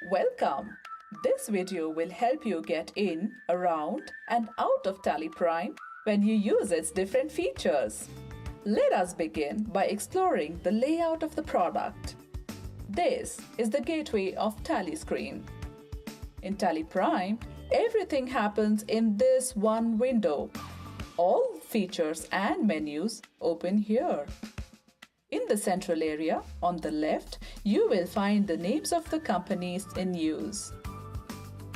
Welcome! This video will help you get in, around and out of TallyPrime when you use its different features. Let us begin by exploring the layout of the product. This is the gateway of Tally screen. In TallyPrime, everything happens in this one window. All features and menus open here. In the central area, on the left, you will find the names of the companies in use.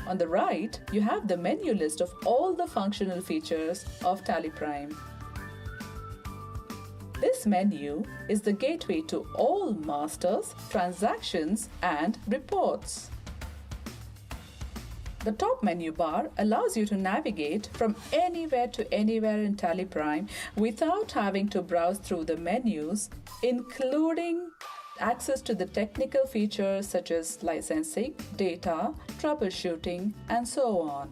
On the right, you have the menu list of all the functional features of TallyPrime. This menu is the gateway to all masters, transactions, and reports. The top menu bar allows you to navigate from anywhere to anywhere in TallyPrime without having to browse through the menus, including access to the technical features such as licensing, data, troubleshooting, and so on.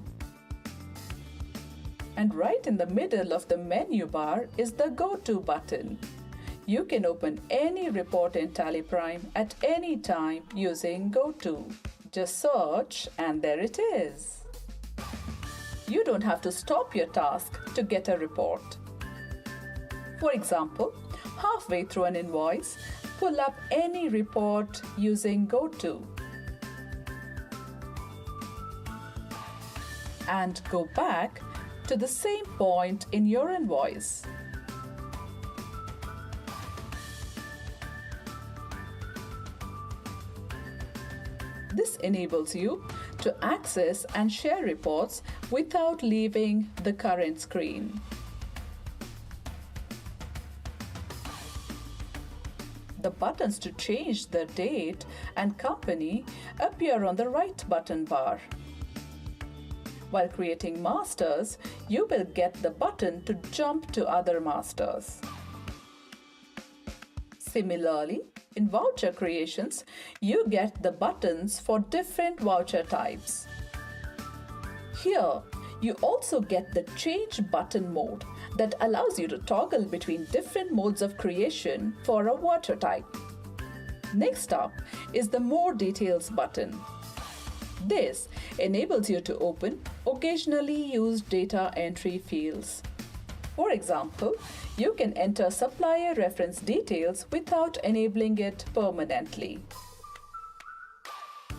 And right in the middle of the menu bar is the Go To button. You can open any report in TallyPrime at any time using Go To. Just search and there it is. You don't have to stop your task to get a report. For example, halfway through an invoice, pull up any report using Go To. And go back to the same point in your invoice. This enables you to access and share reports without leaving the current screen. The buttons to change the date and company appear on the right button bar. While creating masters, you will get the button to jump to other masters. Similarly, in voucher creations, you get the buttons for different voucher types. Here, you also get the Change Button mode that allows you to toggle between different modes of creation for a voucher type. Next up is the More Details button. This enables you to open occasionally used data entry fields. For example, you can enter supplier reference details without enabling it permanently.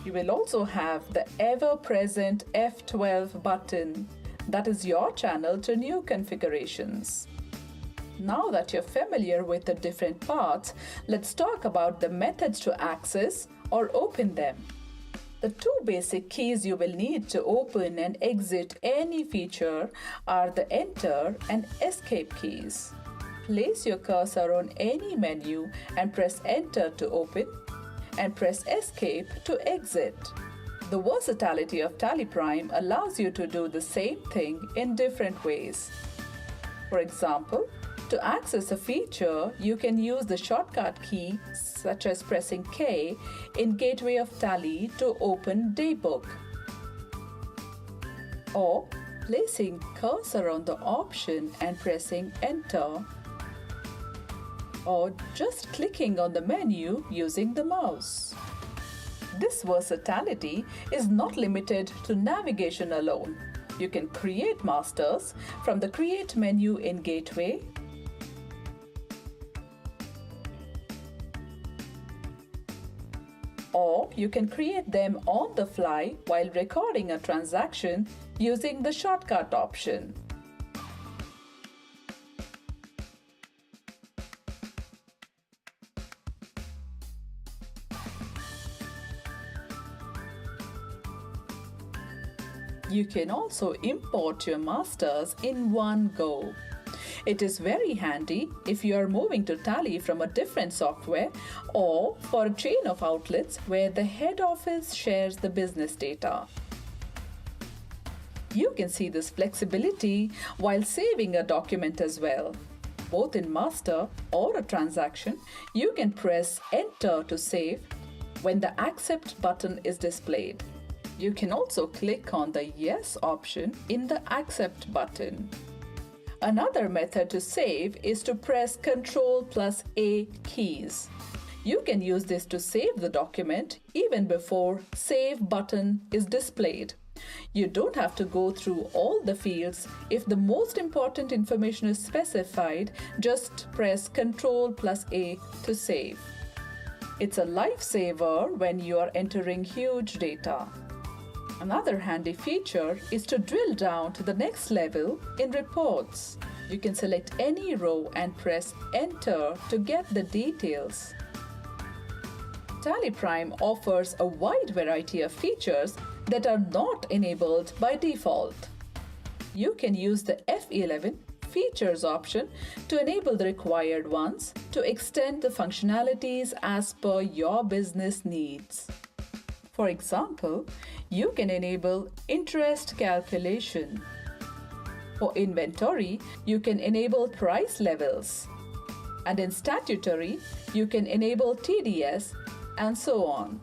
You will also have the ever-present F12 button. That is your channel to new configurations. Now that you're familiar with the different parts, let's talk about the methods to access or open them. The two basic keys you will need to open and exit any feature are the Enter and Escape keys. Place your cursor on any menu and press Enter to open and press Escape to exit. The versatility of TallyPrime allows you to do the same thing in different ways. For example, to access a feature, you can use the shortcut key such as pressing K in Gateway of Tally to open Daybook, or placing cursor on the option and pressing Enter, or just clicking on the menu using the mouse. This versatility is not limited to navigation alone. You can create masters from the Create menu in Gateway, or you can create them on the fly while recording a transaction using the shortcut option. You can also import your masters in one go. It is very handy if you are moving to Tally from a different software or for a chain of outlets where the head office shares the business data. You can see this flexibility while saving a document as well. Both in master or a transaction, you can press Enter to save when the Accept button is displayed. You can also click on the Yes option in the Accept button. Another method to save is to press Ctrl+A keys. You can use this to save the document even before Save button is displayed. You don't have to go through all the fields. If the most important information is specified, just press Ctrl+A to save. It's a lifesaver when you are entering huge data. Another handy feature is to drill down to the next level in reports. You can select any row and press Enter to get the details. TallyPrime offers a wide variety of features that are not enabled by default. You can use the F11 Features option to enable the required ones to extend the functionalities as per your business needs. For example, you can enable interest calculation. For inventory, you can enable price levels. And in statutory, you can enable TDS and so on.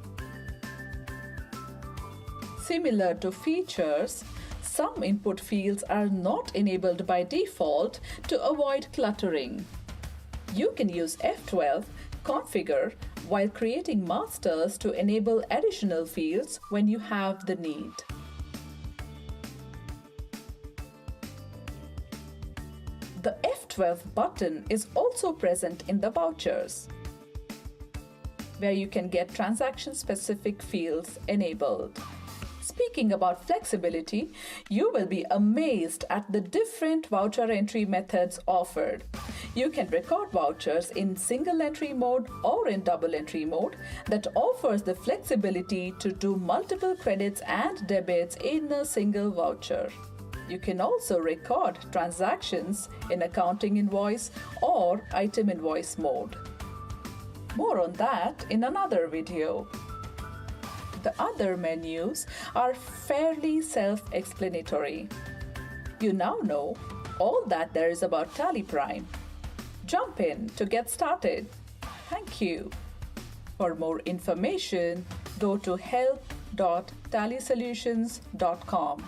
Similar to features, some input fields are not enabled by default to avoid cluttering. You can use F12 Configure while creating masters to enable additional fields when you have the need. The F12 button is also present in the vouchers, where you can get transaction-specific fields enabled. Speaking about flexibility, you will be amazed at the different voucher entry methods offered. You can record vouchers in single entry mode or in double entry mode that offers the flexibility to do multiple credits and debits in a single voucher. You can also record transactions in accounting invoice or item invoice mode. More on that in another video. The other menus are fairly self-explanatory. You now know all that there is about TallyPrime. Jump in to get started. Thank you. For more information, go to help.tallysolutions.com.